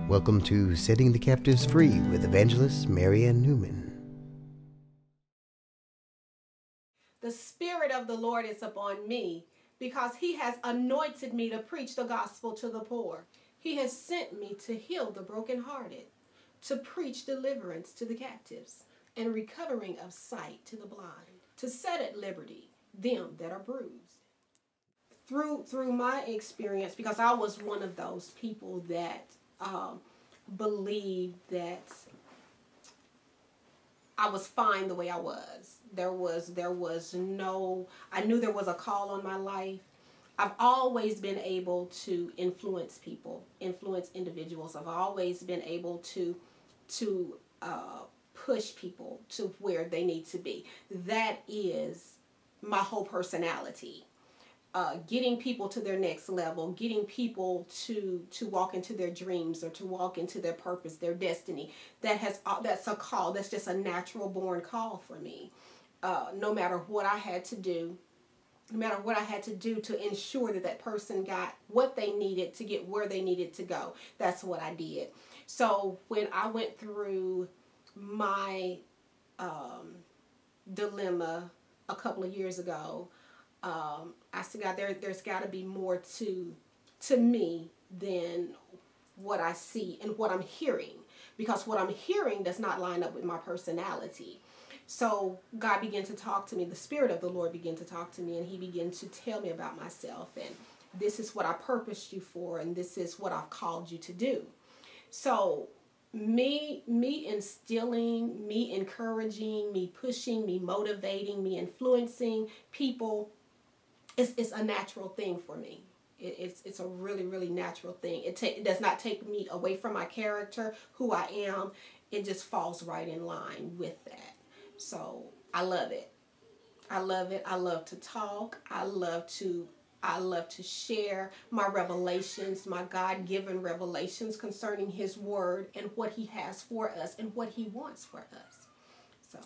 Welcome to Setting the Captives Free with Evangelist Marianne Newman. The Spirit of the Lord is upon me because He has anointed me to preach the gospel to the poor. He has sent me to heal the brokenhearted, to preach deliverance to the captives, and recovering of sight to the blind, to set at liberty them that are bruised. Through my experience, because I was one of those people that believed that I was fine the way I was. There was no, I knew there was a call on my life. I've always been able to influence people, influence individuals. I've always been able to push people to where they need to be. That is my whole personality. Getting people to their next level, getting people to walk into their dreams or to walk into their purpose, their destiny. That's a call. That's just a natural born call for me. No matter what I had to do, to ensure that that person got what they needed to get where they needed to go, that's what I did. So when I went through my dilemma a couple of years ago, I said, God, there's got to be more to me than what I see and what I'm hearing, because what I'm hearing does not line up with my personality. So God began to talk to me. The Spirit of the Lord began to talk to me, and He began to tell me about myself. And this is what I purposed you for, and this is what I've called you to do. So me instilling, me encouraging, me pushing, me motivating, me influencing people, it's a natural thing for me. It's a really, really natural thing. It does not take me away from my character, who I am. It just falls right in line with that. So I love it. I love it. I love to talk. I love to share my revelations, my God-given revelations concerning His Word and what He has for us and what He wants for us. So